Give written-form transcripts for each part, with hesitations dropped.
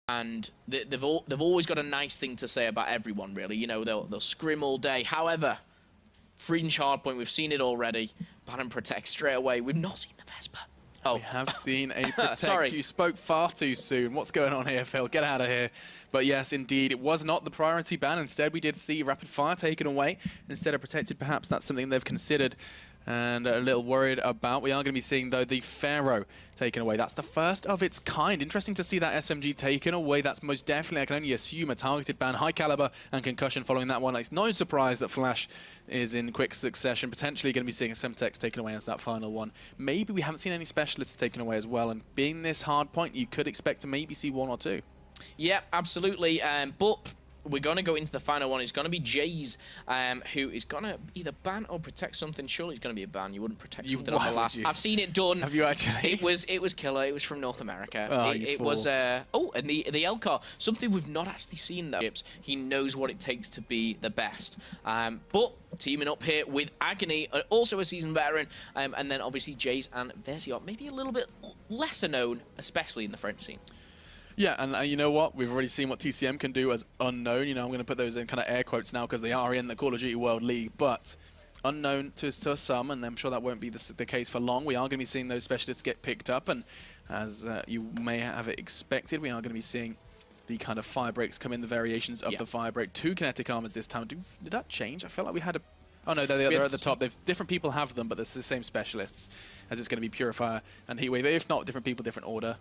and they've always got a nice thing to say about everyone, really. You know, they'll scrim all day. However, Fringe Hardpoint, we've seen it already. Ban and Protect straight away. We've not seen the Vesper. Oh. We have seen a Protect. Sorry. You spoke far too soon. What's going on here, Phil? Get out of here. But yes, indeed, it was not the priority ban. Instead, we did see Rapid Fire taken away. Instead of Protected, perhaps that's something they've considered and a little worried about. We are going to be seeing, though, the Pharaoh taken away. That's the first of its kind. Interesting to see that SMG taken away. That's most definitely, I can only assume, a targeted ban. High caliber and concussion following that one. It's no surprise that Flash is in quick succession. Potentially going to be seeing a Semtex taken away as that final one. Maybe we haven't seen any specialists taken away as well. And being this hard point, you could expect to maybe see one or two. Yeah, absolutely. But we're going to go into the final one. It's going to be Jayz, who is going to either ban or protect something. Surely it's going to be a ban. You wouldn't protect something on the last. I've seen it done. Have you actually? It was killer. It was from North America. Oh, it was oh, and the Elcar, something we've not actually seen though. He knows what it takes to be the best. But teaming up here with Agonie, also a seasoned veteran, and then obviously Jayz and Veziok, maybe a little bit lesser known, especially in the French scene. Yeah, and you know what? We've already seen what TCM can do as unknown. You know, I'm going to put those in kind of air quotes now because they are in the Call of Duty World League, but unknown to some, and I'm sure that won't be the case for long. We are going to be seeing those specialists get picked up, and as you may have expected, we are going to be seeing the kind of fire breaks come in, the variations of the fire break. 2 kinetic armors this time. Did that change? I felt like we had a... Oh no, they're at the top. Different people have them, but it's the same specialists, as it's going to be Purifier and Heatwave. If not, different people, different order.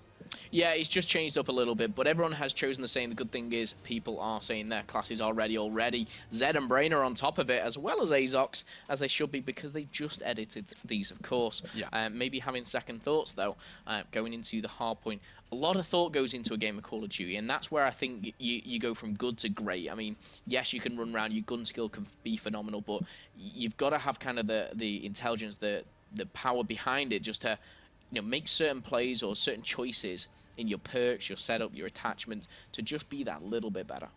Yeah, it's just changed up a little bit, but everyone has chosen the same. The good thing is people are saying their classes are ready already. Zed and Brain are on top of it, as well as Azox, as they should be, because they just edited these, of course. Yeah. Maybe having second thoughts, though, going into the hard point. A lot of thought goes into a game of Call of Duty, and that's where I think you go from good to great. I mean, yes, you can run around, your gun skill can be phenomenal, but you've got to have kind of the intelligence, the power behind it, just to make certain plays or certain choices in your perks, your setup, your attachments, to just be that little bit better.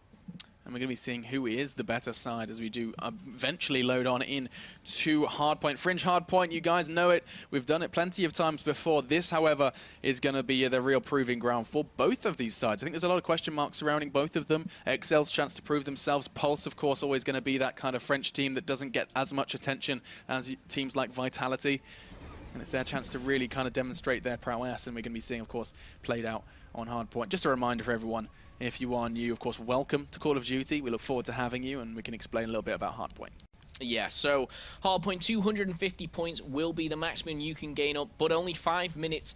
And we're going to be seeing who is the better side as we do eventually load on in to Hardpoint. Fringe Hardpoint, you guys know it. We've done it plenty of times before. This, however, is going to be the real proving ground for both of these sides. I think there's a lot of question marks surrounding both of them. XL's chance to prove themselves. Pulse, of course, always going to be that kind of French team that doesn't get as much attention as teams like Vitality. And it's their chance to really kind of demonstrate their prowess, and we're going to be seeing, of course, played out on Hardpoint. Just a reminder for everyone, if you are new, of course, welcome to Call of Duty. We look forward to having you, and we can explain a little bit about Hardpoint. Yeah, so Hardpoint, 250 points will be the maximum you can gain up, but only 5 minutes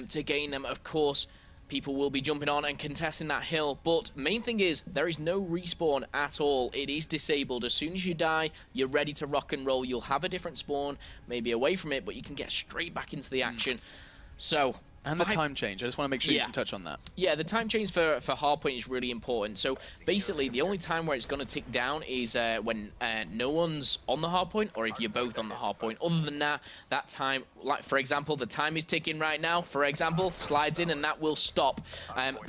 to gain them, of course. People will be jumping on and contesting that hill, but main thing is there is no respawn at all. It is disabled. As soon as you die, you're ready to rock and roll. You'll have a different spawn, maybe away from it, but you can get straight back into the action. So... And the time change. I just want to make sure you can touch on that. Yeah, the time change for Hardpoint is really important. So basically, the only time where it's going to tick down is when no one's on the Hardpoint, or if you're both on the Hardpoint. Other than that, that time, like for example, the time is ticking right now. For example, slides in and that will stop.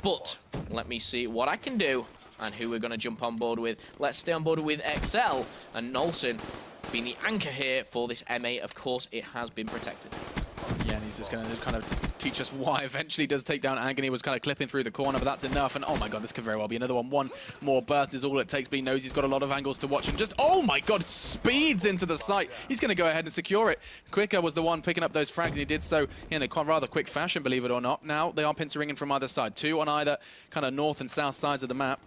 But let me see what I can do and who we're going to jump on board with. Let's stay on board with XL and Nolson being the anchor here for this MA. Of course, it has been protected. Yeah, and he's just going to kind of teach us why eventually does take down Agonie. Was kind of clipping through the corner, but that's enough. And oh my god, this could very well be another one. One more burst is all it takes, but he knows he's got a lot of angles to watch. And just, oh my god, speeds into the site. He's going to go ahead and secure it. Qwiker was the one picking up those frags, and he did so in a rather quick fashion, believe it or not. Now they are pin-to-ring in from either side. 2 on either kind of north and south sides of the map.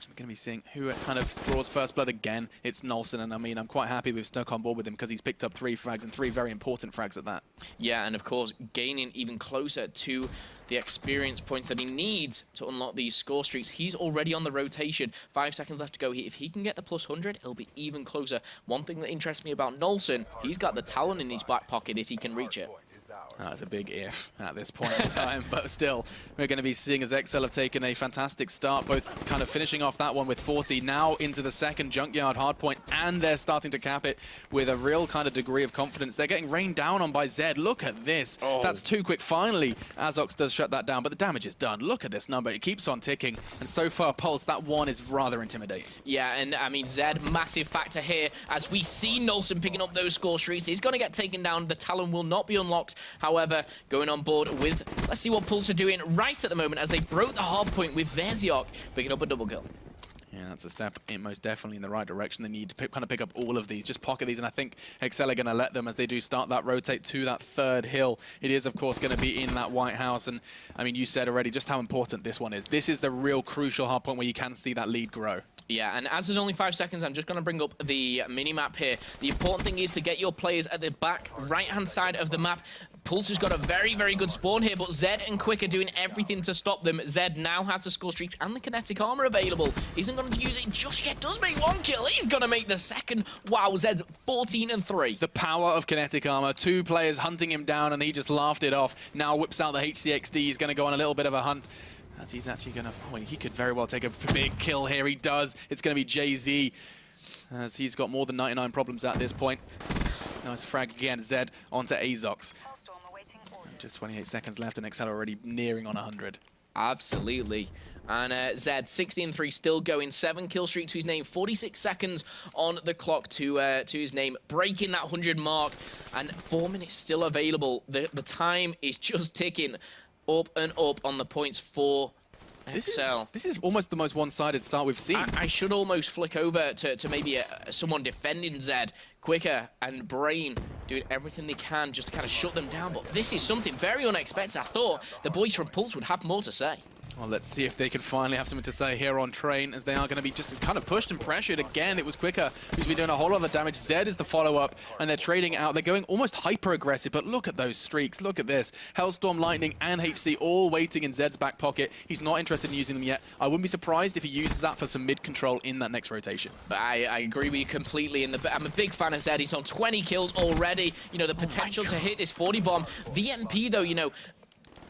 We're going to be seeing who kind of draws first blood again. It's Nolson, and I mean, I'm quite happy we've stuck on board with him because he's picked up 3 frags, and 3 very important frags at that. Yeah, and of course, gaining even closer to the experience point that he needs to unlock these score streaks. He's already on the rotation. 5 seconds left to go. If he can get the plus 100, he'll be even closer. One thing that interests me about Nolson, he's got the talent in his back pocket if he can reach it. That's a big if at this point in time, but still, we're going to be seeing as XL have taken a fantastic start, both kind of finishing off that one with 40, now into the second Junkyard Hardpoint, and they're starting to cap it with a real kind of degree of confidence. They're getting rained down on by Zed. Look at this. Oh. That's too quick. Finally, Azox does shut that down, but the damage is done. Look at this number. It keeps on ticking, and so far, Pulse, that one is rather intimidating. Yeah, and I mean, Zed, massive factor here, as we see Nolson picking up those score streaks. He's going to get taken down. The Talon will not be unlocked However, going on board with, let's see what Pulse are doing right at the moment as they broke the hard point with Veziok, picking up a double kill. Yeah, that's a step most definitely in the right direction. They need to kind of pick up all of these, just pocket these, and I think Excel are going to let them as they do start that rotate to that third hill. It is, of course, going to be in that White House, and I mean, you said already just how important this one is. This is the real crucial hard point where you can see that lead grow. Yeah, and as there's only 5 seconds, I'm just going to bring up the mini-map here. The important thing is to get your players at the back right-hand side of the map. Pulse has got a very, very good spawn here, but Zed and Qwiker doing everything to stop them. Zed now has the score streaks and the kinetic armor available. Isn't going to use it just yet. Does make 1 kill. He's going to make the second. Wow, Zed's 14-3. The power of kinetic armor. 2 players hunting him down, and he just laughed it off. Now whips out the HCXD. He's going to go on a little bit of a hunt. As he's actually going to... Oh, he could very well take a big kill here. He does. It's going to be Jayz, as he's got more than 99 problems at this point. Nice frag again. Zed onto Azox. Just 28 seconds left, and Excel already nearing on 100. Absolutely. And Zed, 16-3, still going. 7 kill streak to his name. 46 seconds on the clock to his name. Breaking that 100 mark. And 4 minutes still available. The time is just ticking up and up on the points for Excel. This is almost the most one-sided start we've seen. I should almost flick over to maybe someone defending Zed. Qwiker and Brain doing everything they can just to kind of shut them down. But this is something very unexpected. I thought the boys from Pulse would have more to say. Well, let's see if they can finally have something to say here on Train, as they are going to be just kind of pushed and pressured again. It was Qwiker who's been doing a whole lot of damage. Zed is the follow-up, and they're trading out. They're going almost hyper-aggressive, but look at those streaks. Look at this. Hellstorm, Lightning, and HC all waiting in Zed's back pocket. He's not interested in using them yet. I wouldn't be surprised if he uses that for some mid-control in that next rotation. But I agree with you completely. I'm a big fan of Zed. He's on 20 kills already. You know, the potential to hit this 40 bomb. VNP, though, you know,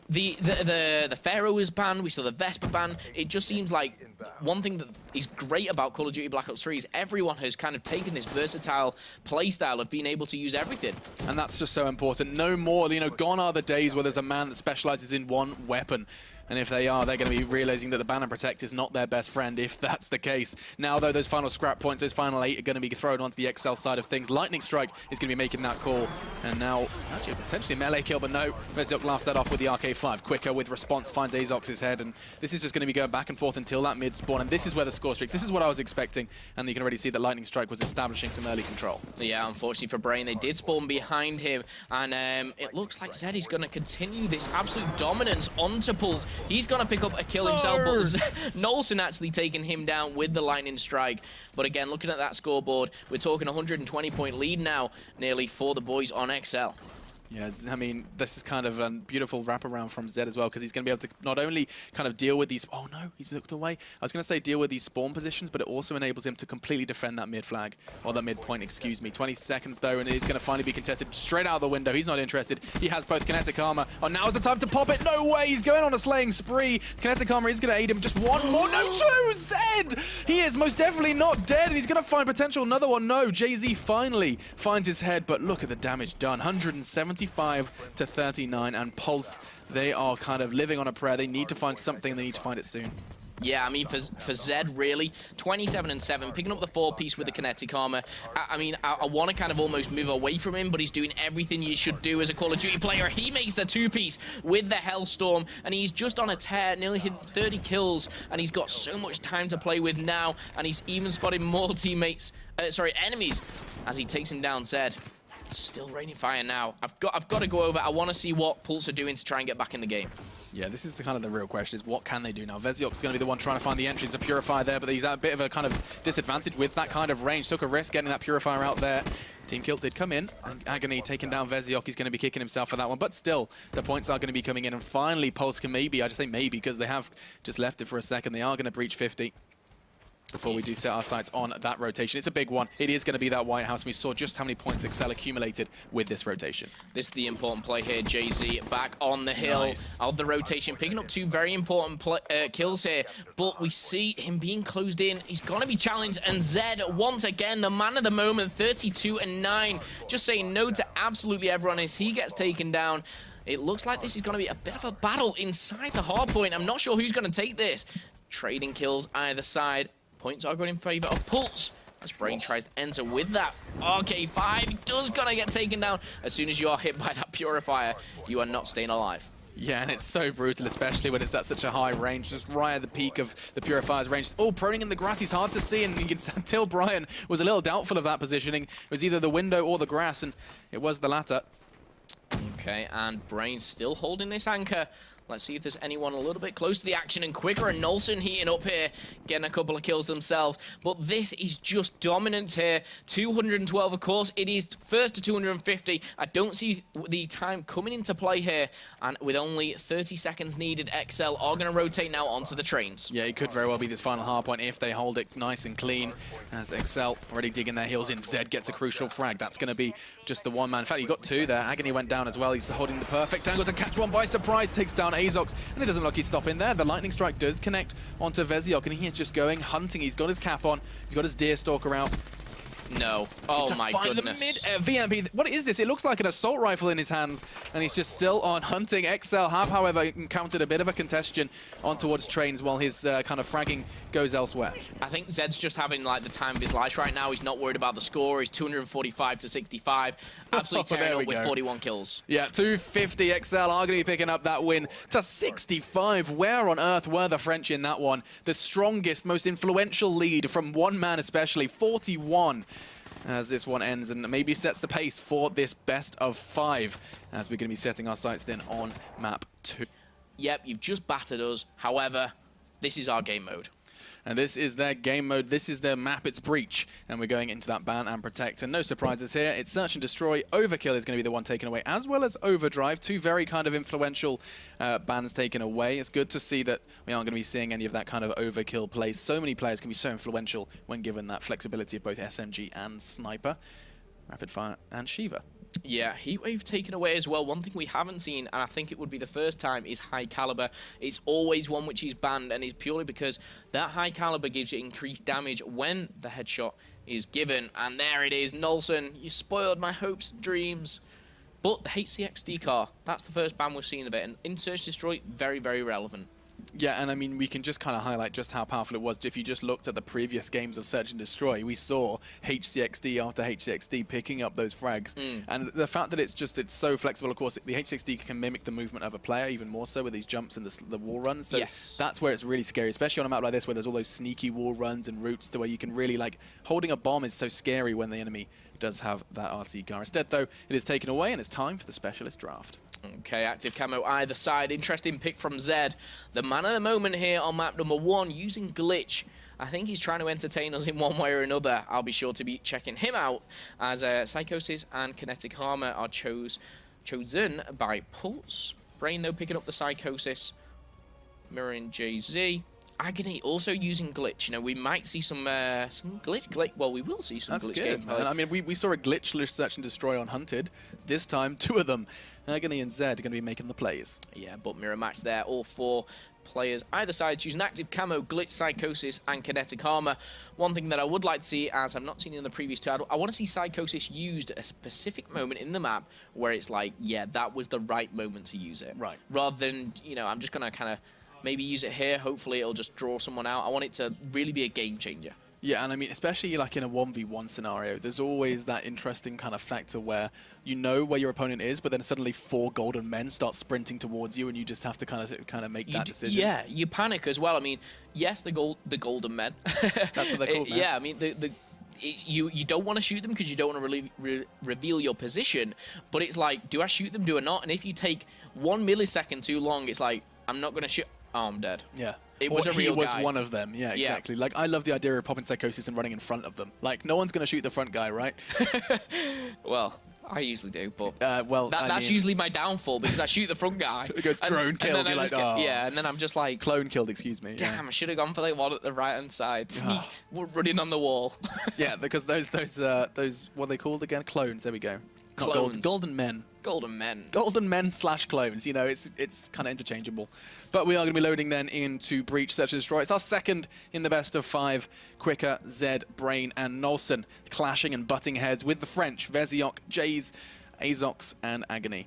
the Pharaoh is banned, we saw the Vespa ban. It just seems like one thing that is great about Call of Duty Black Ops 3 is everyone has kind of taken this versatile playstyle of being able to use everything. And that's just so important. No more, you know, gone are the days where there's a man that specializes in one weapon. And if they are, they're going to be realizing that the ban and protect is not their best friend, if that's the case. Now, though, those final scrap points, those final 8 are going to be thrown onto the Excel side of things. Lightning Strike is going to be making that call. And now, actually, potentially a melee kill, but no. Veziok laughs that off with the RK5. Qwiker with response finds Azox's head, and this is just going to be going back and forth until that mid spawn. And this is where the score streaks. This is what I was expecting, and you can already see that Lightning Strike was establishing some early control. Yeah, unfortunately for Brain, they did spawn behind him, and it looks like Zed is going to continue this absolute dominance onto Pulse. He's going to pick up a kill himself, but Nolson actually taking him down with the Lightning Strike. But again, looking at that scoreboard, we're talking 120-point lead now, nearly, for the boys on Excel. Yeah, I mean, this is kind of a beautiful wraparound from Zed as well, because he's going to be able to not only kind of deal with these... Oh, no, he's looked away. I was going to say deal with these spawn positions, but it also enables him to completely defend that mid flag, or that mid point, excuse me. 20 seconds, though, and it's going to finally be contested straight out the window. He's not interested. He has both kinetic armor. Oh, now's the time to pop it. No way. He's going on a slaying spree. Kinetic armor is going to aid him. Just one more. No, 2! Zed! He is most definitely not dead, and he's going to find potential another one. No, Jayz finally finds his head, but look at the damage done. 175-39, and Pulse, they are kind of living on a prayer. They need to find something. They need to find it soon. Yeah, I mean, for Zed, really, 27-7, picking up the 4-piece with the kinetic armor. I mean, I want to kind of almost move away from him, but he's doing everything you should do as a Call of Duty player. He makes the 2-piece with the Hellstorm, and he's just on a tear, nearly hit 30 kills, and he's got so much time to play with now, and he's even spotting more enemies, as he takes him down. Zed still raining fire now. I've got to go over. I want to see what Pulse are doing to try and get back in the game. Yeah, this is the real question, is what can they do now? Veziok's going to be the one trying to find the entry. It's a Purifier there, but he's at a bit of a kind of disadvantage with that kind of range. Took a risk getting that Purifier out there. Team Kill did come in, and Agonie taking down Veziok. He's going to be kicking himself for that one, but still, the points are going to be coming in, and finally Pulse can maybe, I just say maybe, because they have just left it for a second, they are going to breach 50. Before we do set our sights on that rotation. It's a big one. It is going to be that White House. We saw just how many points Excel accumulated with this rotation. This is the important play here. Jayz back on the hill of the rotation, picking up 2 very important kills here. But we see him being closed in. He's going to be challenged. And Zed, once again, the man of the moment, 32-9. Just saying no to absolutely everyone as he gets taken down. It looks like this is going to be a bit of a battle inside the hardpoint. I'm not sure who's going to take this. Trading kills either side. Points are going in favor of Pulse. as Brain tries to enter with that RK5. Does gonna get taken down. As soon as you are hit by that Purifier, you are not staying alive. Yeah, and it's so brutal, especially when it's at such a high range, just right at the peak of the Purifier's range. Oh, proning in the grass, he's hard to see, and you can tell Brian was a little doubtful of that positioning. It was either the window or the grass, and it was the latter. Okay, and Brain still holding this anchor. Let's see if there's anyone a little bit close to the action, and Qwiker and Nolson heating up here, getting a couple of kills themselves. But this is just dominant here. 212, of course. It is first to 250. I don't see the time coming into play here. And with only 30 seconds needed, XL are going to rotate now onto the trains. Yeah, it could very well be this final hardpoint if they hold it nice and clean. As XL already digging their heels in. Zed gets a crucial frag. That's going to be just the one man. In fact, he got two there. Agonie went down as well. He's holding the perfect angle to catch one by surprise. Takes down Azox, and it doesn't look he's stopping there. The lightning strike does connect onto Veziok, and he is just going hunting. He's got his cap on. He's got his deer stalker out. No. Oh my goodness. The VMP. What is this? It looks like an assault rifle in his hands, and he's just still on hunting. XL have, however, encountered a bit of a congestion on towards trains while his kind of fragging goes elsewhere. I think Zed's just having like the time of his life right now. He's not worried about the score. He's 245 to 65. Absolutely tearing up with 41 kills. Yeah, 250 XL are going to be picking up that win to 65. Where on earth were the French in that one? The strongest, most influential lead from one man especially, 41. As this one ends and maybe sets the pace for this best of 5, as we're going to be setting our sights then on map 2. Yep, you've just battered us. However, this is our game mode. And this is their game mode. This is their map. It's Breach. And we're going into that ban and protect. And no surprises here. It's Search and Destroy. Overkill is going to be the one taken away, as well as Overdrive. Two very kind of influential bans taken away. It's good to see that we aren't going to be seeing any of that kind of overkill play. So many players can be so influential when given that flexibility of both SMG and Sniper, Rapid Fire and Shiva. Yeah, Heatwave taken away as well. One thing we haven't seen, and I think it would be the first time, is High Caliber. It's always one which is banned, and it's purely because that High Caliber gives you increased damage when the headshot is given. And there it is, Nolson. You spoiled my hopes and dreams. But the HCXD car, that's the first ban we've seen of it. And in Search Destroy, very, very relevant. Yeah, and I mean, we can just kind of highlight just how powerful it was. If you just looked at the previous games of Search and Destroy, we saw HCXD after HCXD picking up those frags. And the fact that it's so flexible, of course, the HCXD can mimic the movement of a player even more so with these jumps and the wall runs. So that's where it's really scary, especially on a map like this where there's all those sneaky wall runs and routes to where you can really, like, holding a bomb is so scary when the enemy does have that RC car. Instead, though, it is taken away, and it's time for the Specialist Draft. Okay, active camo either side. Interesting pick from Zed. The man of the moment here on map number 1 using Glitch. I think he's trying to entertain us in one way or another. I'll be sure to be checking him out as Psychosis and Kinetic Armor are chosen by Pulse. Brain, though, picking up the Psychosis. Mirroring Jayz. Agonie also using Glitch. You know, we might see some glitch. Well, we will see some glitch gameplay. I mean, we saw a glitchless Search and Destroy on Hunted. This time, 2 of them, Agonie and Zed, are going to be making the plays. Yeah, but mirror match there. All 4 players either side choosing active camo, glitch, psychosis, and kinetic armor. One thing that I would like to see, as I've not seen in the previous two, I want to see psychosis used at a specific moment in the map where it's like, yeah, that was the right moment to use it. Right. Rather than, you know, I'm just going to kind of maybe use it here. Hopefully it'll just draw someone out. I want it to really be a game changer. Yeah, and I mean, especially like in a 1v1 scenario, there's always that interesting kind of factor where you know where your opponent is, but then suddenly 4 golden men start sprinting towards you, and you just have to kind of make that decision. Yeah, you panic as well. I mean, yes, the golden men. That's what they're called, man. Yeah, I mean, you don't want to shoot them because you don't want to reveal your position, but it's like, do I shoot them, do I not? And if you take 1 millisecond too long, it's like, I'm not going to shoot. Oh, I'm dead. Yeah. It was a real guy. He was one of them. Yeah, exactly. Like, I love the idea of popping Psychosis and running in front of them. Like, no one's going to shoot the front guy, right? Well, I usually do, but that's usually my downfall because I shoot the front guy. It goes drone killed. You're like, oh. Yeah, and then I'm just like... Clone killed, excuse me. Damn, I should have gone for the one at the right-hand side. Sneak, we're running on the wall. Yeah, because those what are they called again? Clones, there we go. Clones. Golden men. Golden men. Golden men / clones. You know, it's kind of interchangeable. But we are going to be loading then into Breach, Search and Destroy. It's our second in the best of 5. Qwiker, Zed, Brain, and Nolson clashing and butting heads with the French, Veziok, Jayz, Azox, and Agonie.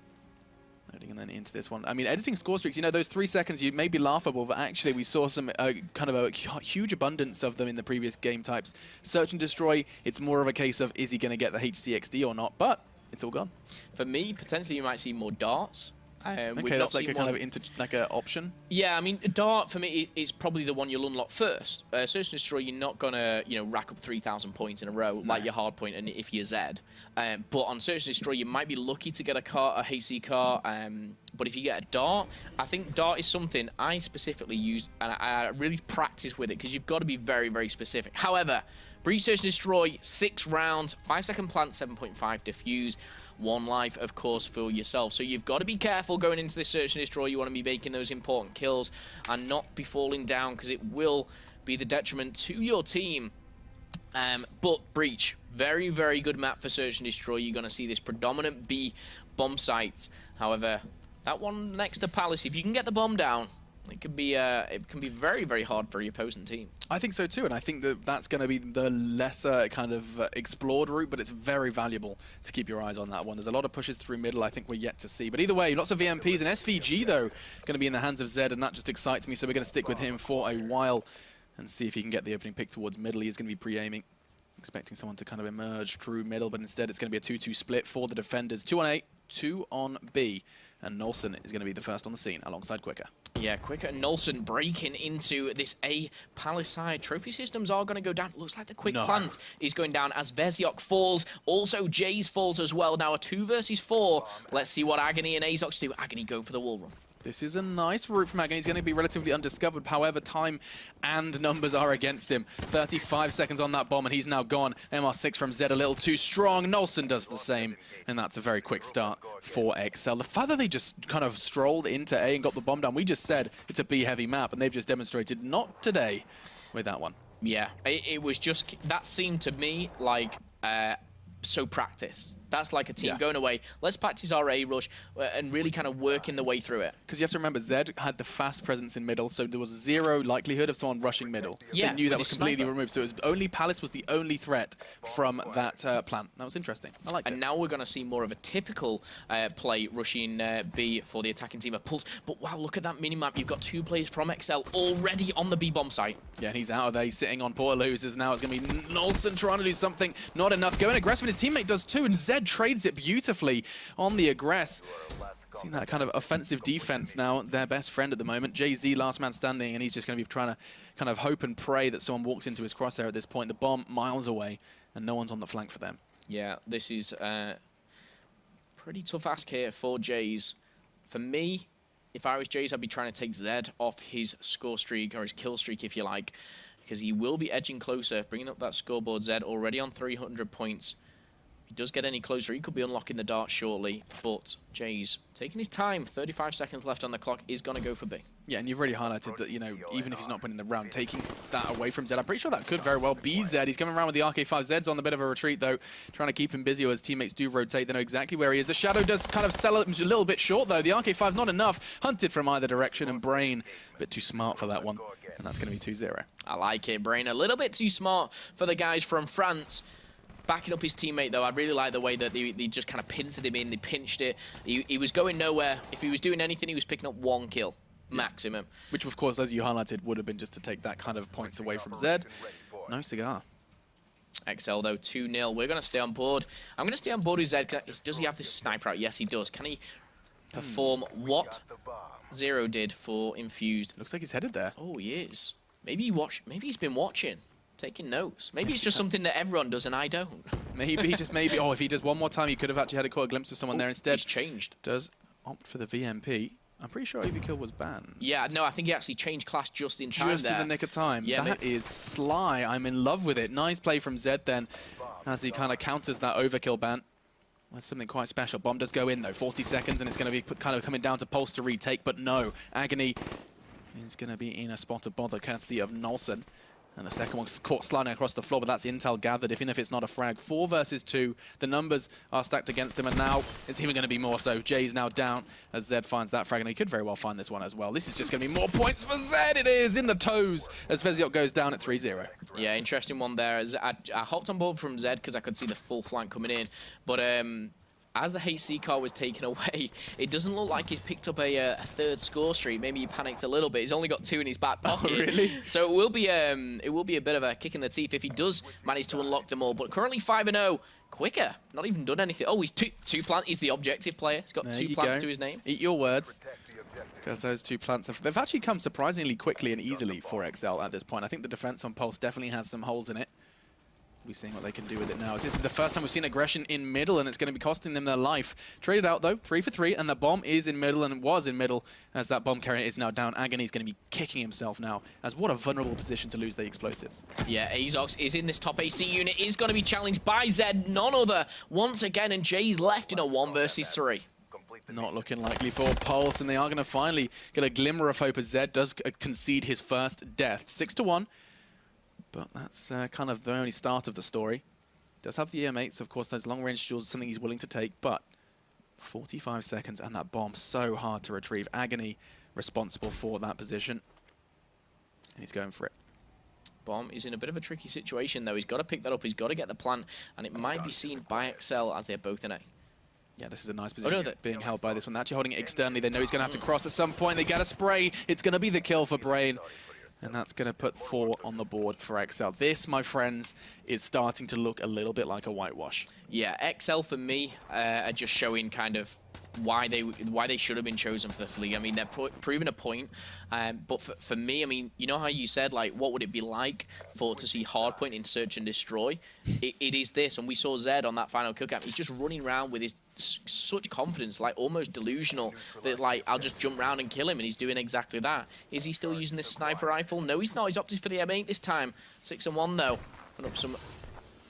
And then into this one. I mean, editing score streaks, you know, those 3 seconds you may be laughable, but actually we saw some kind of a huge abundance of them in the previous game types. Search and destroy, it's more of a case of is he going to get the HCXD or not, but it's all gone. For me, potentially you might see more darts. Okay, that's like a kind of like an option. Yeah, I mean, dart for me, it's probably the one you'll unlock first. Search and destroy, you're not gonna, you know, rack up 3,000 points in a row like your hard point, and if you're Zed. But on search and destroy, you might be lucky to get a HC car. But if you get a dart, I think dart is something I specifically use, and I really practice with it because you've got to be very, very specific. However, breach, search and destroy, 6 rounds, 5-second plant, 7.5 defuse. 1 life, of course, for yourself. So you've got to be careful going into this search and destroy. You want to be making those important kills and not be falling down because it will be the detriment to your team. But breach, very, very good map for search and destroy. You're going to see this predominant B bomb sites. However, that one next to Palace, if you can get the bomb down, it can be very, very hard for your opposing team. I think so too, and I think that that's going to be the lesser kind of explored route, but it's very valuable to keep your eyes on that one. There's a lot of pushes through middle I think we're yet to see. But either way, lots of VMPs, and SVG though going to be in the hands of Zed, and that just excites me, so we're going to stick with him for a while and see if he can get the opening pick towards middle. He's going to be pre-aiming, expecting someone to kind of emerge through middle, but instead it's going to be a 2-2 split for the defenders. 2 on A, 2 on B. And Nolson is going to be the first on the scene alongside Qwiker. Yeah, Qwiker and Nolson breaking into this A Palace side. Trophy systems are going to go down. Looks like the quick plant is going down as Veziok falls. Also, Jayz falls as well. Now a 2 versus 4. Let's see what Agonie and Azox do. Agonie go for the wall run. This is a nice route from Agonie. He's going to be relatively undiscovered. However, time and numbers are against him. 35 seconds on that bomb, and he's now gone. MR6 from Zed a little too strong. Nolson does the same, and that's a very quick start for XL. The fact that they just kind of strolled into A and got the bomb down, we just said it's a B-heavy map, and they've just demonstrated not today with that one. Yeah, it was just, that seemed to me like so practiced. That's like a team going away. Let's practice our A rush and really kind of working the way through it. Because you have to remember, Zed had the fast presence in middle, so there was 0 likelihood of someone rushing middle. Yeah, they knew that was completely removed, so it was only Palace was the only threat from that plant. That was interesting. I liked it. And now we're going to see more of a typical play rushing B for the attacking team of Pulse. But wow, look at that mini-map. You've got 2 players from XL already on the B-bomb site. Yeah, and he's out of there. He's sitting on Porta Losers now. It's going to be Nolson trying to do something. Not enough. Going aggressive, and his teammate does too, and Zed trades it beautifully on the aggress. Seeing that kind of offensive defense now, their best friend at the moment. Jayz, last man standing, and he's just going to be trying to kind of hope and pray that someone walks into his crosshair at this point. The bomb miles away, and no one's on the flank for them. Yeah, this is pretty tough ask here for Jayz. For me, if I was Jayz, I'd be trying to take Zed off his score streak, or his kill streak, if you like, because he will be edging closer, bringing up that scoreboard. Zed already on 300 points. If he does get any closer, he could be unlocking the dart shortly, but Jayz, taking his time, 35 seconds left on the clock, is going to go for B. Yeah, and you've already highlighted that, you know, even if he's not putting the round, taking that away from Zed, I'm pretty sure that could very well be Zed. He's coming around with the RK5. Zed's on a bit of a retreat, though, trying to keep him busy as teammates do rotate. They know exactly where he is. The Shadow does kind of sell him a little bit short, though. The RK5 not enough. Hunted from either direction, and Brain a bit too smart for that one. And that's going to be 2-0. I like it. Brain a little bit too smart for the guys from France. Backing up his teammate, though, I really like the way that they just kind of pincered him in. They pinched it. He was going nowhere. If he was doing anything, he was picking up 1 kill. Maximum. Which, of course, as you highlighted, would have been just to take that kind of points away from Zed. No cigar. XL, though, 2-0. We're going to stay on board. I'm going to stay on board with Zed. Does he have this sniper out? Yes, he does. Can he perform what Zero did for Infused? Looks like he's headed there. Oh, he is. Maybe he's been watching. Taking notes. Maybe it's just something that everyone does and I don't. Maybe, just maybe. Oh, if he does one more time, he could have actually had caught a glimpse of someone there instead. He's changed. Does opt for the VMP. I'm pretty sure overkill was banned. Yeah, no, I think he actually changed class just in time. Just in the nick of time. Yeah, that is sly. I'm in love with it. Nice play from Zed then, as he kind of counters that overkill ban. That's something quite special. Bomb does go in, though. 40 seconds, and it's going to be kind of coming down to Pulse to retake, but no. Agonie is going to be in a spot of bother, courtesy of Nolson. And the second one's caught sliding across the floor, but that's intel gathered, even if it's not a frag. 4 versus 2. The numbers are stacked against him, and now it's even going to be more so. Jay's now down as Zed finds that frag, and he could very well find this one as well. This is just going to be more points for Zed. It is in the toes as Veziok goes down at 3-0. Yeah, interesting one there. I hopped on board from Zed because I could see the full flank coming in, but as the HC car was taken away, it doesn't look like he's picked up a third score streak. Maybe he panicked a little bit. He's only got 2 in his back pocket. Oh, really? So it will be a bit of a kick in the teeth if he does manage to unlock them all. But currently 5-0. Qwiker, not even done anything. Oh, he's two plant. He's the objective player. He's got there 2 plants to his name. Eat your words. Because those 2 plants, they've actually come surprisingly quickly and easily for XL at this point. I think the defense on Pulse definitely has some holes in it. We'll be seeing what they can do with it now. This is the first time we've seen aggression in middle, and it's going to be costing them their life. Traded out, though, 3 for 3, and the bomb is in middle, and was in middle, as that bomb carrier is now down. Agonie's going to be kicking himself now, as what a vulnerable position to lose the explosives. Yeah, Azox is in this top AC unit, is going to be challenged by Zed, none other, once again, and Jayz left in a 1 versus 3. Not looking likely for Pulse, and they are going to finally get a glimmer of hope as Zed does concede his first death. 6-1. But that's kind of the only start of the story. Does have the EM8s, of course, those long-range duels are something he's willing to take, but 45 seconds and that bomb so hard to retrieve. Agonie responsible for that position. And he's going for it. Bomb is in a bit of a tricky situation, though. He's got to pick that up. He's got to get the plant, and it might be seen by XL as they're both in A. Yeah, this is a nice position being held by this one. They're actually holding it externally. They know he's going to have to cross at some point. They get a spray. It's going to be the kill for Brain. And that's going to put 4 on the board for XL. This, my friends, is starting to look a little bit like a whitewash. Yeah, XL for me are just showing kind of why they should have been chosen for this league. I mean, they're proving a point, but for me, I mean, you know how you said, like, what would it be like to see Hardpoint in Search and Destroy? It is this, and we saw Zed on that final kill cam. He's just running around with his such confidence, like almost delusional, that like, I'll just jump around and kill him, and he's doing exactly that. Is he still using this sniper rifle? No, he's not. He's opted for the M8 this time. 6-1 though. Put up some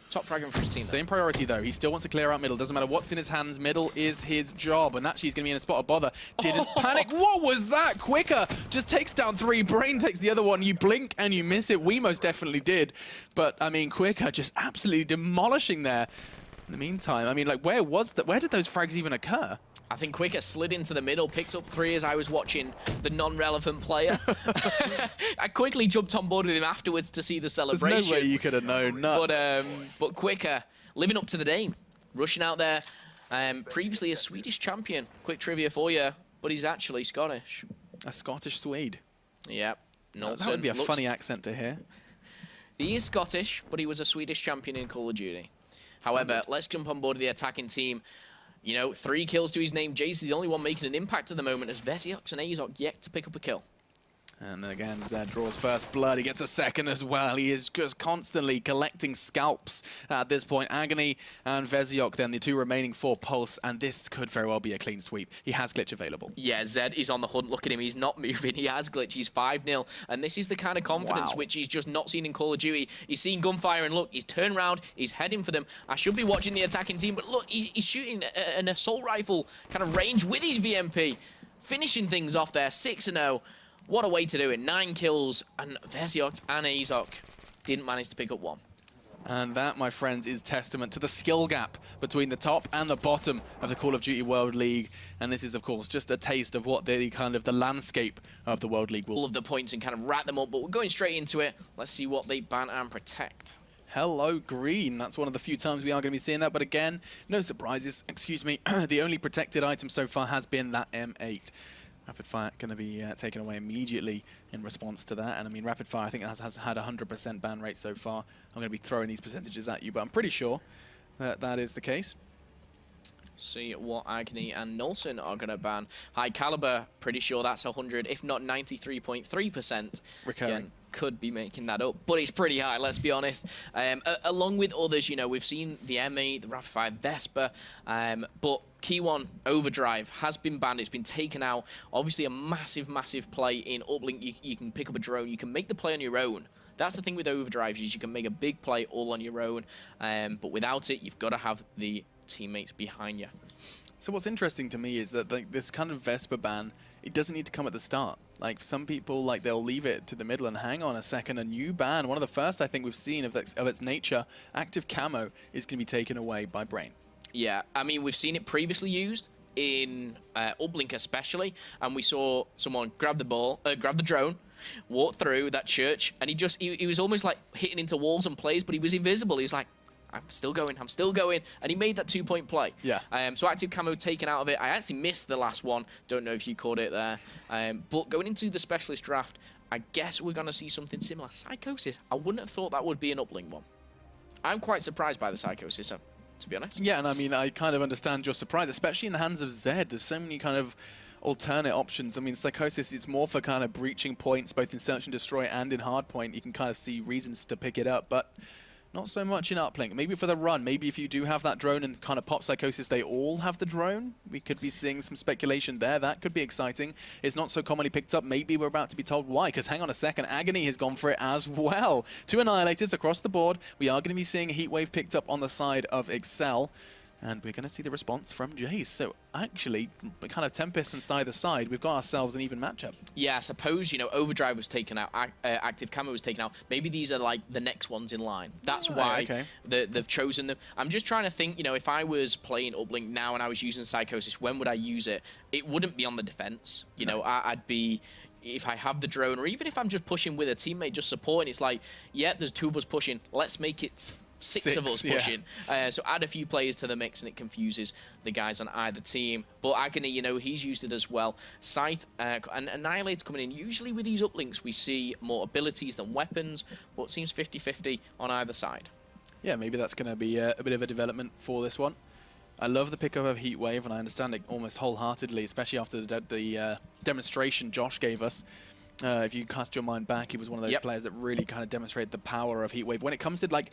top fragging for his team. Same priority though. He still wants to clear out middle. Doesn't matter what's in his hands. Middle is his job, and actually he's going to be in a spot of bother. Didn't panic. What was that? Qwiker just takes down 3. Brain takes the other one. You blink and you miss it. We most definitely did, but I mean, Qwiker just absolutely demolishing there. In the meantime, I mean, like, where did those frags even occur? I think Qwiker slid into the middle, picked up 3 as I was watching the non-relevant player. I quickly jumped on board with him afterwards to see the celebration. There's no way you could have known. Nuts. But Qwiker, living up to the name, rushing out there. Previously a Swedish champion. Quick trivia for you, but he's actually Scottish. A Scottish Swede. Yep. Nolson. That would be a funny accent to hear. He is Scottish, but he was a Swedish champion in Call of Duty. However, let's jump on board the attacking team. You know, 3 kills to his name. Jayz is the only one making an impact at the moment, as Veziok and Azox yet to pick up a kill. And again, Zed draws first blood. He gets a second as well. He is just constantly collecting scalps at this point. Agonie and Veziok, then the 2 remaining for Pulse, and this could very well be a clean sweep. He has glitch available. Yeah, Zed is on the hunt. Look at him. He's not moving. He has glitch. He's 5-0, and this is the kind of confidence which he's just not seen in Call of Duty. He's seen gunfire, and look, he's turned around. He's heading for them. I should be watching the attacking team, but look, he's shooting an assault rifle kind of range with his VMP, finishing things off there. 6-0. What a way to do it. 9 kills, and Veziok and Azox didn't manage to pick up 1. And that, my friends, is testament to the skill gap between the top and the bottom of the Call of Duty World League. And this is, of course, just a taste of what the landscape of the World League will. All of the points and kind of wrap them up, but we're going straight into it. Let's see what they ban and protect. Hello, Green. That's one of the few times we are going to be seeing that. But again, no surprises. Excuse me. The only protected item so far has been that M8. Rapid Fire going to be taken away immediately in response to that. And I mean, Rapid Fire, I think, has had a 100% ban rate so far. I'm going to be throwing these percentages at you, but I'm pretty sure that that is the case. See what Agonie and Nolson are going to ban. High Caliber, pretty sure that's 100, if not 93.3%. Recurring. Again, could be making that up, but it's pretty high, let's be honest. Along with others, you know, we've seen the M8, the Rapid Fire Vesper, but Key 1 Overdrive has been banned. It's been taken out. Obviously, a massive, massive play in Uplink. You can pick up a drone. You can make the play on your own. That's the thing with Overdrives, is you can make a big play all on your own, but without it, you've got to have the teammates behind you. So what's interesting to me is that this kind of Vesper ban, it doesn't need to come at the start. Like, some people, like, they'll leave it to the middle and hang on a second. A new ban, one of the first I think we've seen of its nature, active camo, is going to be taken away by Brain. Yeah, I mean, we've seen it previously used in Uplink especially, and we saw someone grab the drone, walk through that church, and he was almost like hitting into walls and plays, but he was invisible. He was like, I'm still going, and he made that 2-point play. Yeah. So active camo taken out of it. I actually missed the last one. Don't know if you caught it there. But going into the specialist draft, I guess we're going to see something similar. Psychosis, I wouldn't have thought that would be an uplink one. I'm quite surprised by the Psychosis, to be honest. Yeah, and I mean, I kind of understand your surprise, especially in the hands of Zed. There's so many kind of alternate options. I mean, Psychosis is more for kind of breaching points, both in Search and Destroy and in Hardpoint. You can kind of see reasons to pick it up, but not so much in uplink. Maybe for the run, maybe if you do have that drone and kind of pop Psychosis, they all have the drone. We could be seeing some speculation there. That could be exciting. It's not so commonly picked up. Maybe we're about to be told why, because hang on a second, Agonie has gone for it as well. 2 Annihilators across the board. We are going to be seeing a Heatwave picked up on the side of Excel. And we're going to see the response from Jayz. So actually, kind of Tempest and either side, we've got ourselves an even matchup. Yeah, I suppose, you know, Overdrive was taken out, Active Camo was taken out. Maybe these are like the next ones in line. That's why they've chosen them. I'm just trying to think, you know, if I was playing Uplink now and I was using Psychosis, when would I use it? It wouldn't be on the defense. You know, I'd be... If I have the drone, or even if I'm just pushing with a teammate, just supporting, it's like, yeah, there's 2 of us pushing. Let's make it... Six of us pushing. So add a few players to the mix and it confuses the guys on either team. But Agonie, you know, he's used it as well. Scythe and Annihilator coming in. Usually with these uplinks, we see more abilities than weapons, but it seems 50-50 on either side. Yeah, maybe that's going to be a bit of a development for this one. I love the pickup of Heatwave, and I understand it almost wholeheartedly, especially after the demonstration Josh gave us. If you cast your mind back, he was one of those players that really kind of demonstrated the power of Heatwave. When it comes to like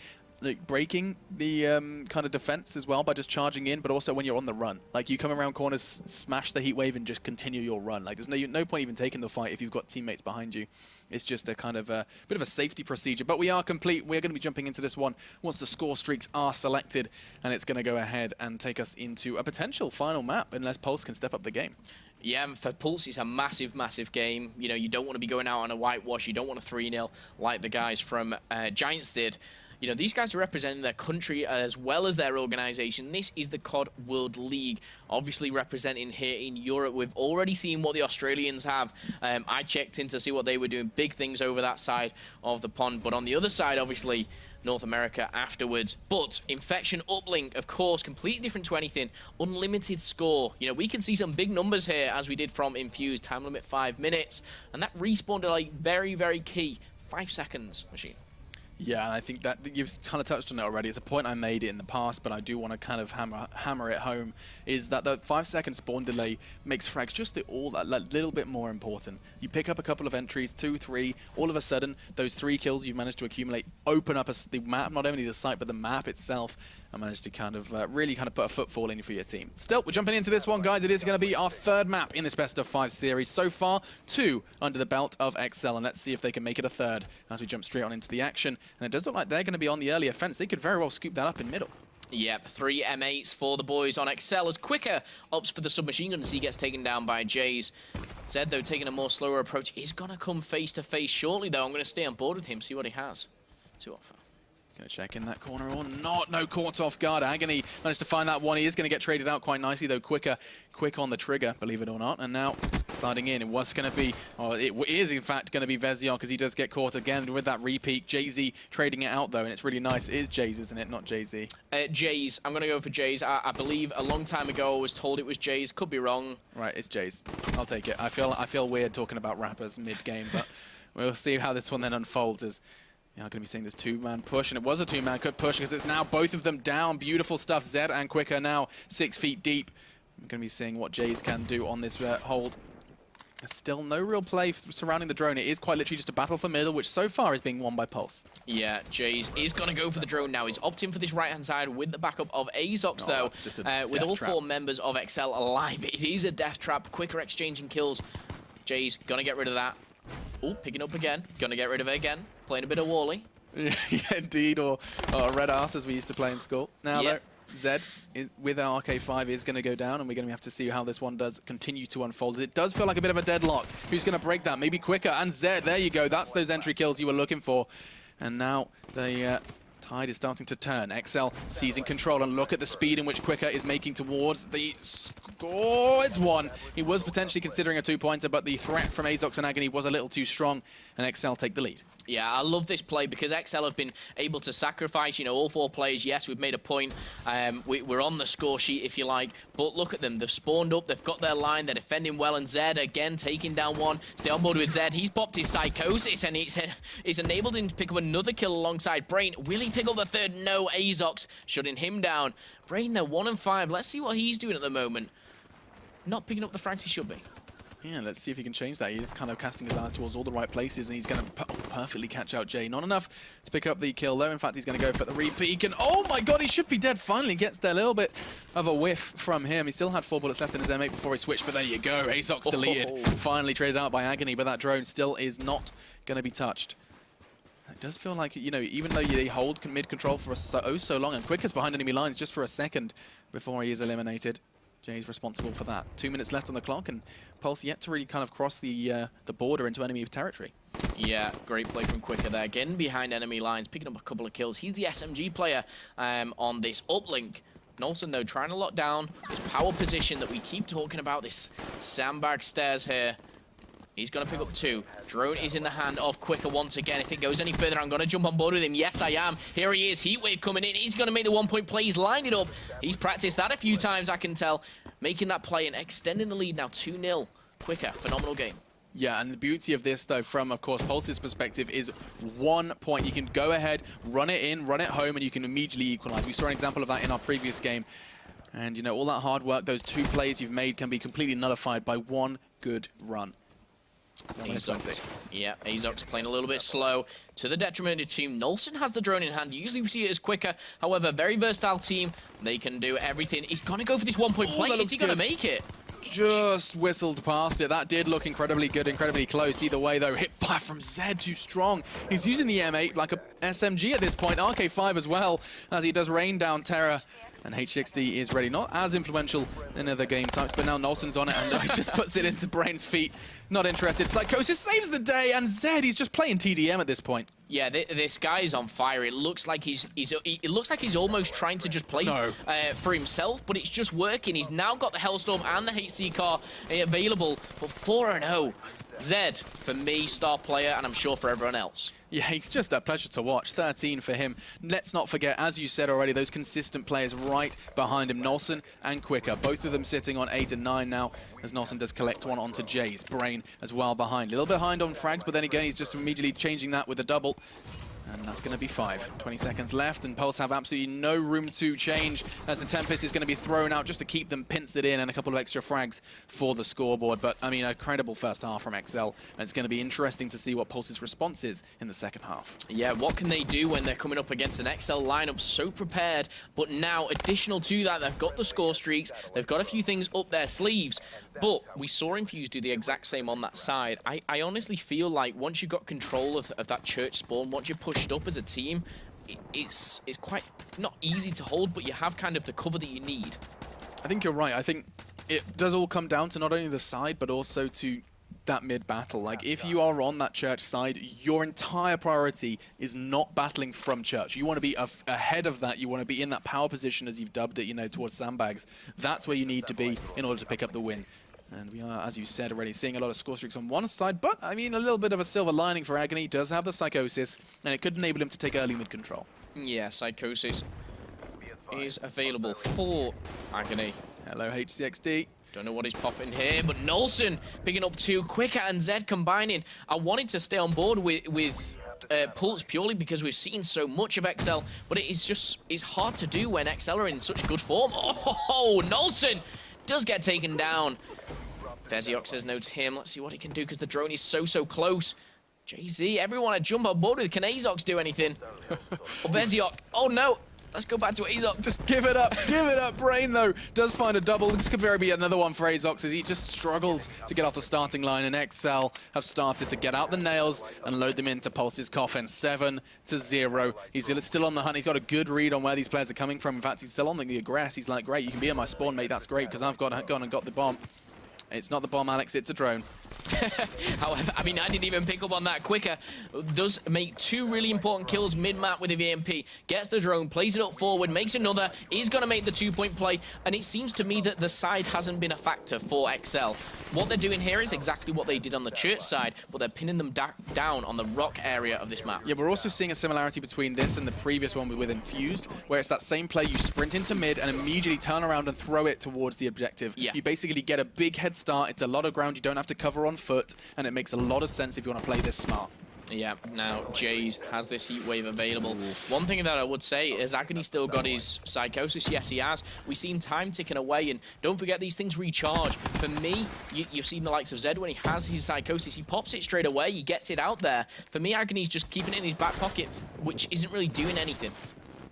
breaking the kind of defense as well by just charging in, but also when you're on the run. Like you come around corners, smash the Heatwave and just continue your run. Like there's no point even taking the fight if you've got teammates behind you. It's just a kind of a bit of a safety procedure. But we are complete. We're going to be jumping into this one once the score streaks are selected, and it's going to go ahead and take us into a potential final map unless Pulse can step up the game. Yeah, for Pulse, it's a massive, massive game. You know, you don't want to be going out on a whitewash. You don't want a 3-0 like the guys from Giants did. You know, these guys are representing their country as well as their organization. This is the COD World League, obviously representing here in Europe. We've already seen what the Australians have. I checked in to see what they were doing. Big things over that side of the pond. But on the other side, obviously, North America afterwards. But Infection Uplink, of course, completely different to anything. Unlimited score. You know, we can see some big numbers here, as we did from Infuse. Time limit 5 minutes. And that respawn delay, very, very key. 5 seconds, Machine. Yeah, and I think that you've kind of touched on it already. It's a point I made in the past, but I do want to kind of hammer it home, is that the 5-second spawn delay makes frags just all that little bit more important. You pick up a couple of entries, 2, 3, all of a sudden, those 3 kills you've managed to accumulate open up the map, not only the site, but the map itself, and managed to kind of really kind of put a footfall in for your team. Still, we're jumping into this one, guys. It is going to be our 3rd map in this best of 5 series. So far, 2 under the belt of XL, and let's see if they can make it a 3rd as we jump straight on into the action. And it does look like they're going to be on the early offense. They could very well scoop that up in middle. Yep, 3 M8s for the boys on XL as Qwiker opts for the submachine gun as he gets taken down by Jayz. Zed, though, taking a more slower approach. He's going to come face-to-face shortly, though. I'm going to stay on board with him, see what he has to offer. Going to check in that corner or not. No, caught off guard. Agonie managed to find that one. He is going to get traded out quite nicely, though. Qwiker quick on the trigger, believe it or not. And now sliding in. It was going to be, oh, it is in fact going to be Veziok because he does get caught again with that repeat. Jayz trading it out, though, and it's really nice. It is Jayz, isn't it? Not Jay-Z. Jayz. I'm going to go for Jayz. I believe a long time ago I was told it was Jayz. Could be wrong. Right, it's Jayz. I'll take it. I feel weird talking about rappers mid-game, but we'll see how this one then unfolds. As you're going to be seeing this 2-man push, and it was a 2-man push because it's now both of them down. Beautiful stuff. Zed and Qwiker now 6 feet deep. We're going to be seeing what Jayz can do on this hold. There's still no real play surrounding the drone. It is quite literally just a battle for middle, which so far is being won by Pulse. Yeah, Jayz is going to go for the drone now. He's opting for this right-hand side with the backup of Azox, though. With all 4 members of XL alive, it is a death trap. Qwiker exchanging kills. Jayz going to get rid of that. Oh, picking up again. Going to get rid of it again. Playing a bit of Wally. Yeah, indeed, or Red Arse, as we used to play in school. Now, though, Zed with our RK5 is going to go down, and we're going to have to see how this one does continue to unfold. It does feel like a bit of a deadlock. Who's going to break that? Maybe Qwiker and Zed. There you go. That's those entry kills you were looking for. And now the tide is starting to turn. XL seizing control, and look at the speed in which Qwiker is making towards the score. It's 1. He was potentially considering a 2-pointer, but the threat from Azox and Agonie was a little too strong, and XL take the lead. Yeah, I love this play because XL have been able to sacrifice, you know, all 4 players. Yes, we've made a point. We're on the score sheet, if you like. But look at them. They've spawned up. They've got their line. They're defending well. And Zed, again, taking down one. Stay on board with Zed. He's popped his Psychosis, and it's enabled him to pick up another kill alongside Brain. Will he pick up the third? No. Azox shutting him down. Brain, they're 1 and 5. Let's see what he's doing at the moment. Not picking up the frags he should be. Yeah, let's see if he can change that. He's kind of casting his eyes towards all the right places, and he's going to perfectly catch out Jay. Not enough to pick up the kill, though. In fact, he's going to go for the repeat. And oh my god, he should be dead. Finally gets there. A little bit of a whiff from him. He still had 4 bullets left in his M8 before he switched, but there you go. Azox deleted. Finally traded out by Agonie, but that drone still is not going to be touched. It does feel like, you know, even though they hold mid-control for so long, and Qwiker's behind enemy lines just for a second before he is eliminated. Jay's responsible for that. 2 minutes left on the clock, and Pulse yet to really kind of cross the border into enemy territory. Yeah, great play from Qwiker there. Getting behind enemy lines, picking up a couple of kills. He's the SMG player on this uplink. Nolson, though, trying to lock down this power position that we keep talking about, this sandbag stairs here. He's going to pick up 2. Drone is in the hand of Qwiker once again. If it goes any further, I'm going to jump on board with him. Yes, I am. Here he is. Heatwave coming in. He's going to make the 1-point play. He's lined it up. He's practiced that a few times, I can tell. Making that play and extending the lead now 2-0. Qwiker, phenomenal game. Yeah, and the beauty of this, though, from, of course, Pulse's perspective, is 1 point. You can go ahead, run it in, run it home, and you can immediately equalize. We saw an example of that in our previous game. And, you know, all that hard work, those 2 plays you've made can be completely nullified by 1 good run. Azox. Yeah, Azox playing a little bit slow to the detriment of the team. Nolson has the drone in hand. Usually we see it as Qwiker. However, very versatile team. They can do everything. He's going to go for this 1-point play. Is he going to make it? Just whistled past it. That did look incredibly good, incredibly close. Either way, though, hit fire from Zed, too strong. He's using the M8 like a SMG at this point. RK5 as well, as he does rain down terror. And HXD is ready. Not as influential in other game types, but now Nolson's on it, and he just puts it into Brain's feet. Not interested. Psychosis saves the day, and Zed, he's just playing TDM at this point. Yeah, this guy's on fire. It looks like it looks like he's almost trying to just play for himself, but it's just working. He's now got the Hellstorm and the HC car available, but 4-0. Zed, for me, star player, and I'm sure for everyone else. Yeah, he's just a pleasure to watch. 13 for him. Let's not forget, as you said already, those consistent players right behind him, Nolson and Qwiker. Both of them sitting on 8 and 9 now, as Nolson does collect one onto Jayz. Brain as well behind. A little behind on frags, but then again, he's just immediately changing that with a double. And that's going to be 5. 20 seconds left, and Pulse have absolutely no room to change, as the Tempest is going to be thrown out just to keep them pincered in, and a couple of extra frags for the scoreboard. But, I mean, a credible first half from XL, and it's going to be interesting to see what Pulse's response is in the second half. Yeah, what can they do when they're coming up against an XL lineup so prepared, but now, additional to that, they've got the score streaks, they've got a few things up their sleeves, but we saw Infuse do the exact same on that side. I honestly feel like once you've got control of that church spawn, once you're pushed up as a team, it's quite not easy to hold, but you have kind of the cover that you need. I think you're right. I think it does all come down to not only the side, but also to that mid-battle. Like, if you are on that church side, your entire priority is not battling from church. You want to be ahead of that. You want to be in that power position, as you've dubbed it, you know, towards sandbags. That's where you need to be in order to pick up the win. And we are, as you said already, seeing a lot of score streaks on one side, but, I mean, a little bit of a silver lining for Agonie. He does have the Psychosis, and it could enable him to take early mid-control. Yeah, Psychosis is available for Agonie. Hello, HCXD. Don't know what he's popping here, but Nolson picking up 2, Qwiker and Zed combining. I wanted to stay on board with Pulse purely because we've seen so much of XL, but it's hard to do when XL are in such good form. Oh, Nolson does get taken down. Veziok says no to him. Let's see what he can do because the drone is so close. Jayz, everyone at jump on board with. Can Azox do anything? Oh, Veziok. Oh no. Let's go back to Azox. Just give it up. Give it up. Brain, though, does find a double. This could very be another one for Azox, as he just struggles to get off the starting line. And XL have started to get out the nails and load them into Pulse's coffin. 7-0. He's still on the hunt. He's got a good read on where these players are coming from. In fact, he's still on the aggress. He's like, great, you can be in my spawn, mate. That's great, because I've gone and got the bomb. It's not the bomb, Alex, it's a drone. However, I mean, I didn't even pick up on that. Qwiker does make 2 really important kills mid-map with the VMP. Gets the drone, plays it up forward, makes another. Is going to make the 2-point play. And it seems to me that the side hasn't been a factor for XL. What they're doing here is exactly what they did on the church side, but they're pinning them down on the rock area of this map. Yeah, we're also seeing a similarity between this and the previous one with Infused, where it's that same play, you sprint into mid and immediately turn around and throw it towards the objective. Yeah. You basically get a big head start. It's a lot of ground you don't have to cover on foot, and it makes a lot of sense if you want to play this smart. Yeah, now Jayz has this heat wave available. One thing that I would say is Agonie still got his psychosis. Yes, he has. We see him time ticking away, and don't forget these things recharge. For me, you've seen the likes of Zed when he has his psychosis, he pops it straight away, he gets it out there. For me, Agonie's just keeping it in his back pocket, which isn't really doing anything.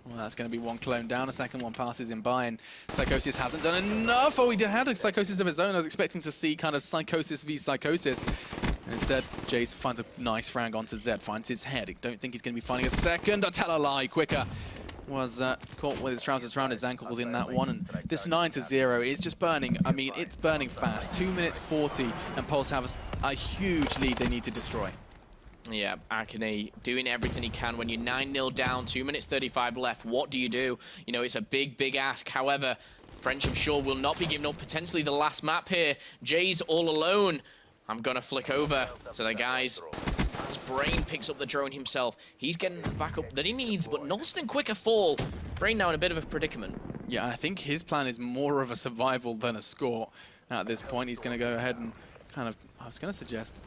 Well, that's going to be one clone down. A second one passes him by, and Psychosis hasn't done enough. Oh, he had a Psychosis of his own. I was expecting to see kind of Psychosis v Psychosis. And instead, Jayz finds a nice frag onto Zed, finds his head. I don't think he's going to be finding a second. I tell a lie. Qwiker was caught with his trousers around his ankles in that one. And this 9-0 is just burning. I mean, it's burning fast. 2 minutes 40, and Pulse have a huge lead they need to destroy. Yeah, Agonie doing everything he can. When you're 9-0 down, 2 minutes 35 left, what do? You know, it's a big, big ask. However, French, I'm sure, will not be giving up potentially the last map here. Jayz all alone. I'm going to flick over to the guys. His Brain picks up the drone himself. He's getting the backup that he needs, but Nolson and Qwiker fall. Brain now in a bit of a predicament. Yeah, I think his plan is more of a survival than a score at this point. He's going to go ahead and kind of, I was going to suggest,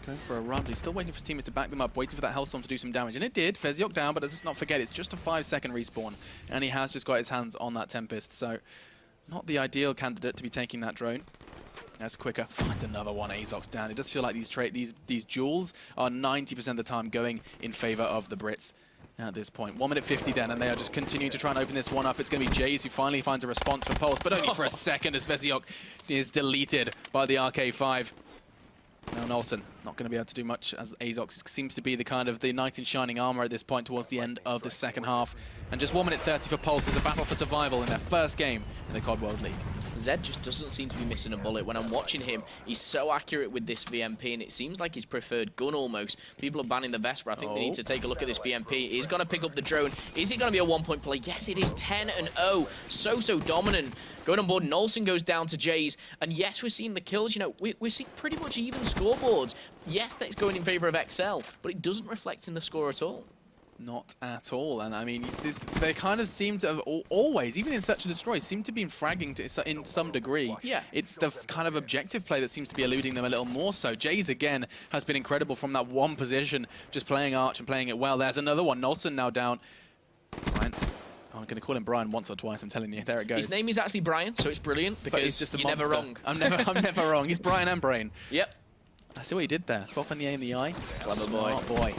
go for a run. He's still waiting for his teammates to back them up, waiting for that Hellstorm to do some damage. And it did. Veziok down, but let's not forget, it's just a 5-second respawn. And he has just got his hands on that Tempest. So not the ideal candidate to be taking that drone. As Qwiker finds another one, Azox down. It does feel like these duels are 90% of the time going in favor of the Brits at this point. 1 minute 50 then, and they are just continuing to try and open this one up. It's going to be Jayz who finally finds a response for Pulse, but only for a second as Veziok is deleted by the RK5. Now Nolson not going to be able to do much, as Azox seems to be the kind of the knight in shining armor at this point towards the end of the second half. And just 1 minute 30 for Pulse is a battle for survival in their first game in the COD World League. Zed just doesn't seem to be missing a bullet. When I'm watching him, he's so accurate with this VMP, and it seems like his preferred gun almost. People are banning the Vesper. I think they need to take a look at this VMP. He's going to pick up the drone. Is it going to be a 1-point play? Yes, it is. 10-0. So dominant. Going on board, Nolson goes down to Jayz. And yes, we're seeing the kills. You know, we're seeing pretty much even scoreboards. Yes, that's going in favor of XL, but it doesn't reflect in the score at all. Not at all. And I mean, they kind of seem to have always, even in Search and Destroy, seem to be fragging in some degree. Yeah. It's the kind of objective play that seems to be eluding them a little more so. Jayz, again, has been incredible from that one position, just playing Arch and playing it well. There's another one. Nolson now down. Brian. I'm going to call him Brian once or twice, I'm telling you. There it goes. His name is actually Brian, so it's brilliant, because he's just you're never wrong. I'm never wrong. He's Brian and Brain. Yep. I see what he did there. Swapping the A and the I. Clever boy. Smart boy.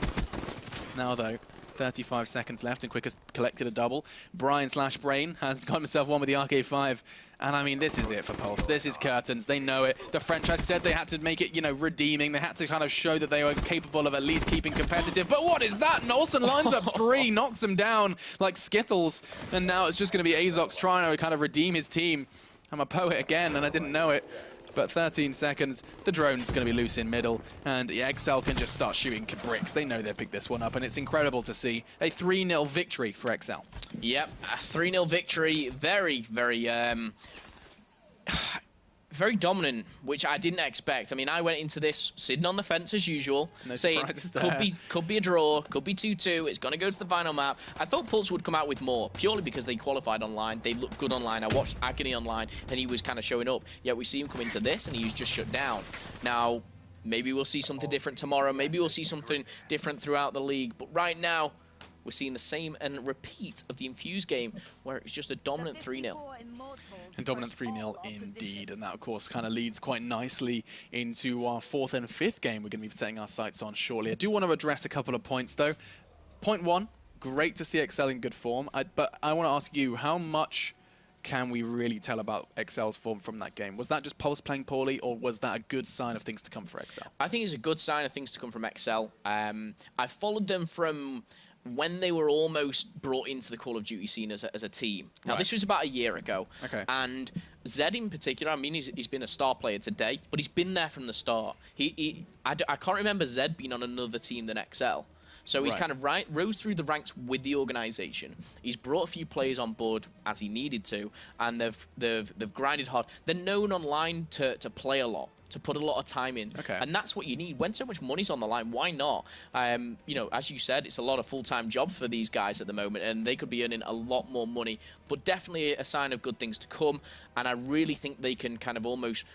Now, though, 35 seconds left, and Qwiker's collected a double. Brian/Brain has got himself one with the RK5. And I mean, this is it for Pulse. This is curtains. They know it. The French, I said they had to make it, you know, redeeming. They had to kind of show that they were capable of at least keeping competitive. But what is that? Nolson lines up 3, knocks him down like Skittles. And now it's just going to be Azox trying to kind of redeem his team. I'm a poet again, and I didn't know it. But 13 seconds, the drone's going to be loose in middle, and yeah, XL can just start shooting bricks. They know they'll pick this one up, and it's incredible to see a 3-0 victory for XL. Yep, a 3-0 victory. Very, very, very dominant, which I didn't expect. I mean, I went into this sitting on the fence as usual, saying could be a draw, could be 2-2, it's going to go to the final map. I thought Pulse would come out with more, purely because they qualified online, they looked good online. I watched Agonie online, and he was kind of showing up. Yet we see him come into this, and he was just shut down. Now, maybe we'll see something different tomorrow, maybe we'll see something different throughout the league, but right now, we're seeing the same and repeat of the Infused game, where it's just a dominant 3-0. And dominant 3-0 indeed, and that, of course, kind of leads quite nicely into our 4th and 5th game we're going to be setting our sights on shortly. I do want to address a couple of points, though. Point 1, great to see XL in good form, but I want to ask you, how much can we really tell about XL's form from that game? Was that just Pulse playing poorly, or was that a good sign of things to come for XL? I think it's a good sign of things to come from XL. I followed them from when they were almost brought into the Call of Duty scene as a team. Now, this was about a year ago. Okay. And Zed in particular, I mean, he's been a star player today, but he's been there from the start. I can't remember Zed being on another team than XL. So he's kind of rose through the ranks with the organization. He's brought a few players on board as he needed to, and they've grinded hard. They're known online to play a lot, to put a lot of time in. Okay. And that's what you need. When so much money's on the line, why not? You know, as you said, it's a lot of full-time job for these guys at the moment, and they could be earning a lot more money, but definitely a sign of good things to come. And I really think they can kind of almost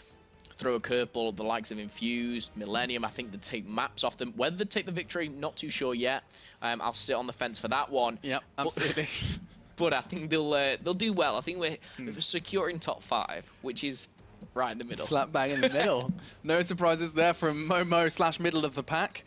throw a curveball at the likes of Infused, Millennium. I think they take maps off them. Whether they take the victory, not too sure yet. I'll sit on the fence for that one. Yep, absolutely. But I think they'll do well. I think we're securing top 5, which is right in the middle. Slap bang in the middle. No surprises there from Momo / middle of the pack.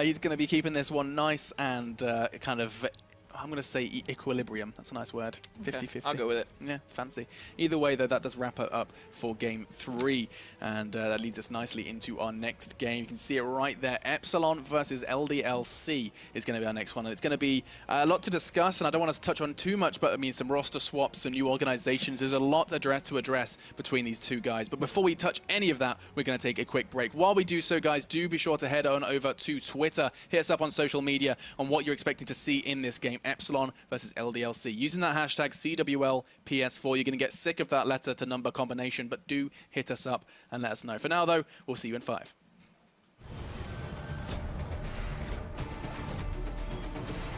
He's going to be keeping this one nice and kind of, I'm going to say equilibrium. That's a nice word. 50-50. I'll go with it. Yeah, it's fancy. Either way, though, that does wrap it up for Game 3. And that leads us nicely into our next game. You can see it right there. Epsilon versus LDLC is going to be our next one. And it's going to be a lot to discuss, and I don't want to touch on too much, but I mean, some roster swaps, some new organizations. There's a lot to address between these two guys. But before we touch any of that, we're going to take a quick break. While we do so, guys, do be sure to head on over to Twitter. Hit us up on social media on what you're expecting to see in this game. Epsilon versus LDLC. Using that hashtag CWLPS4, you're going to get sick of that letter to number combination, but do hit us up and let us know. For now, though, we'll see you in 5.